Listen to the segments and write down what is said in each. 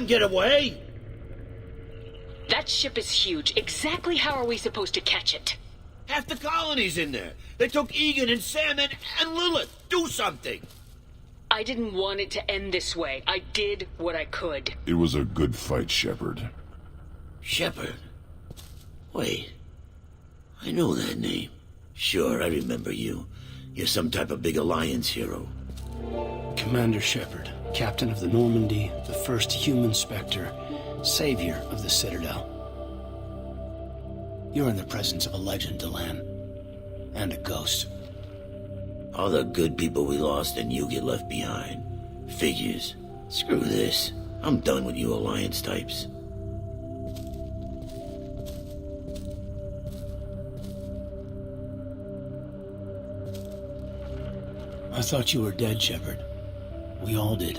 get away! That ship is huge. Exactly how are we supposed to catch it? Half the colony's in there. They took Egan and Sam and Lilith. Do something! I didn't want it to end this way. I did what I could. It was a good fight, Shepard. Shepard? Wait. I know that name. Sure, I remember you. You're some type of big Alliance hero. Commander Shepard, captain of the Normandy, the first human Spectre, savior of the Citadel. You're in the presence of a legend, Delenn. And a ghost. All the good people we lost and you get left behind. Figures. Screw this. I'm done with you Alliance types. I thought you were dead, Shepard. We all did.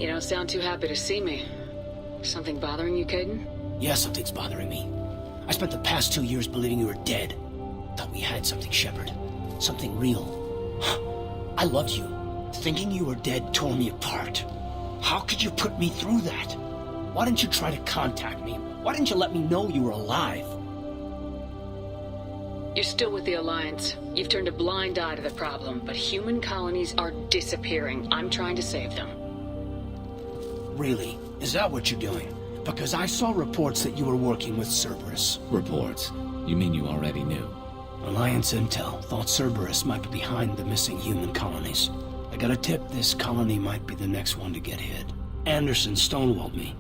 You don't sound too happy to see me. Something bothering you, Kaidan? Yeah, something's bothering me. I spent the past 2 years believing you were dead. Thought we had something, Shepard. Something real. I loved you. Thinking you were dead tore me apart. How could you put me through that? Why didn't you try to contact me? Why didn't you let me know you were alive? You're still with the Alliance. You've turned a blind eye to the problem, but human colonies are disappearing. I'm trying to save them. Really? Is that what you're doing? Because I saw reports that you were working with Cerberus. Reports? You mean you already knew? Alliance intel thought Cerberus might be behind the missing human colonies. I got a tip this colony might be the next one to get hit. Anderson stonewalled me,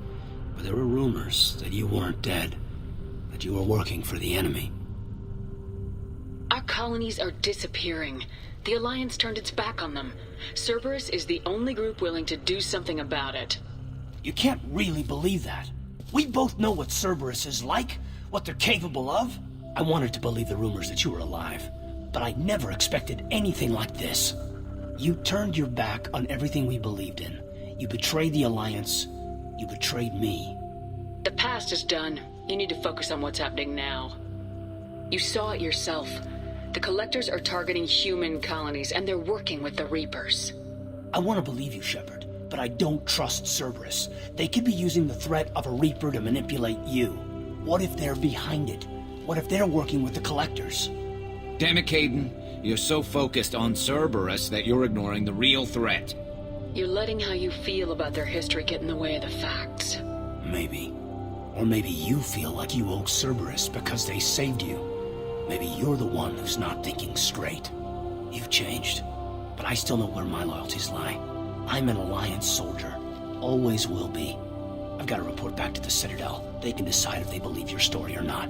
but there were rumors that you weren't dead, that you were working for the enemy. Our colonies are disappearing. The Alliance turned its back on them. Cerberus is the only group willing to do something about it. You can't really believe that. We both know what Cerberus is like, what they're capable of. I wanted to believe the rumors that you were alive, but I never expected anything like this. You turned your back on everything we believed in. You betrayed the Alliance. You betrayed me. The past is done. You need to focus on what's happening now. You saw it yourself. The Collectors are targeting human colonies, and they're working with the Reapers. I want to believe you, Shepard, but I don't trust Cerberus. They could be using the threat of a Reaper to manipulate you. What if they're behind it? What if they're working with the Collectors? Damn it, Kaidan. You're so focused on Cerberus that you're ignoring the real threat. You're letting how you feel about their history get in the way of the facts. Maybe. Or maybe you feel like you owe Cerberus because they saved you. Maybe you're the one who's not thinking straight. You've changed, but I still know where my loyalties lie. I'm an Alliance soldier. Always will be. I've got to report back to the Citadel. They can decide if they believe your story or not.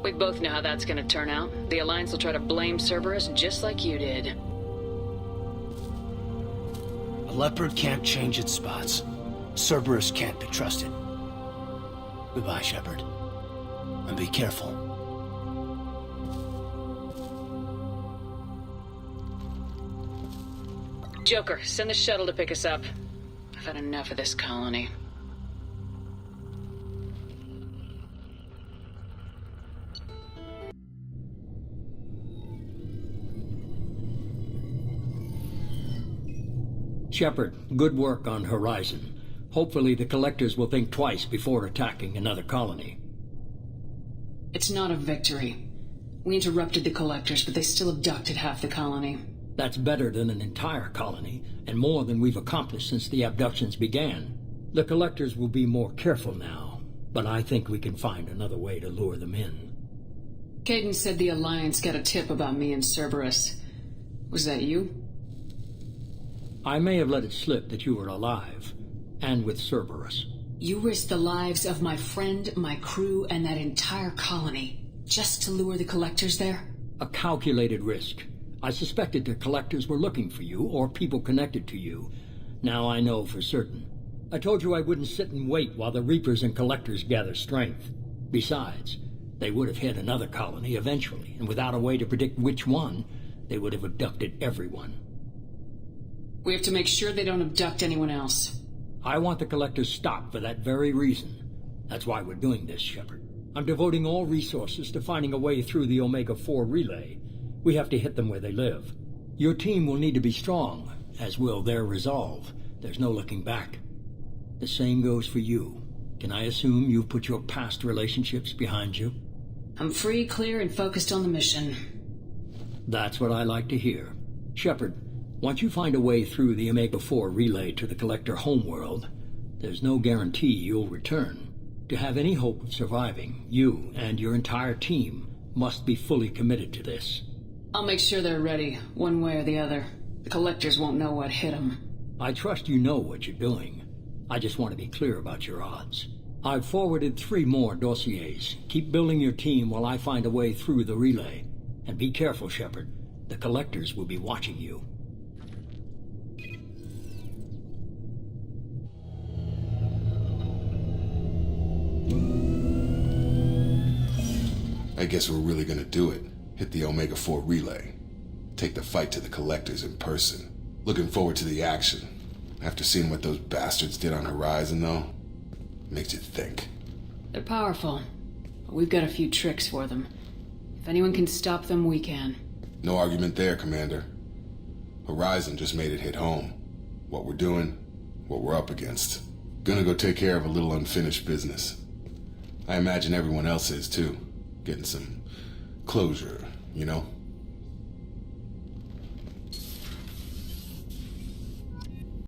We both know how that's gonna turn out. The Alliance will try to blame Cerberus just like you did. A leopard can't change its spots. Cerberus can't be trusted. Goodbye, Shepard. And be careful. Joker, send the shuttle to pick us up. I've had enough of this colony. Shepard, good work on Horizon. Hopefully the Collectors will think twice before attacking another colony. It's not a victory. We interrupted the Collectors, but they still abducted half the colony. That's better than an entire colony, and more than we've accomplished since the abductions began. The Collectors will be more careful now, but I think we can find another way to lure them in. Kaidan said the Alliance got a tip about me and Cerberus. Was that you? I may have let it slip that you were alive, and with Cerberus. You risked the lives of my friend, my crew, and that entire colony, just to lure the Collectors there? A calculated risk. I suspected the Collectors were looking for you, or people connected to you. Now I know for certain. I told you I wouldn't sit and wait while the Reapers and Collectors gather strength. Besides, they would have hit another colony eventually, and without a way to predict which one, they would have abducted everyone. We have to make sure they don't abduct anyone else. I want the Collectors stopped for that very reason. That's why we're doing this, Shepard. I'm devoting all resources to finding a way through the Omega-4 relay. We have to hit them where they live. Your team will need to be strong, as will their resolve. There's no looking back. The same goes for you. Can I assume you've put your past relationships behind you? I'm free, clear, and focused on the mission. That's what I like to hear. Shepard, once you find a way through the Omega-4 relay to the Collector homeworld, there's no guarantee you'll return. To have any hope of surviving, you and your entire team must be fully committed to this. I'll make sure they're ready, one way or the other. The Collectors won't know what hit them. I trust you know what you're doing. I just want to be clear about your odds. I've forwarded 3 more dossiers. Keep building your team while I find a way through the relay. And be careful, Shepard. The Collectors will be watching you. I guess we're really gonna do it. Hit the Omega-4 relay. Take the fight to the Collectors in person. Looking forward to the action. After seeing what those bastards did on Horizon, though, makes you think. They're powerful, but we've got a few tricks for them. If anyone can stop them, we can. No argument there, Commander. Horizon just made it hit home. What we're doing, what we're up against. Gonna go take care of a little unfinished business. I imagine everyone else is, too. Getting some closure, you know?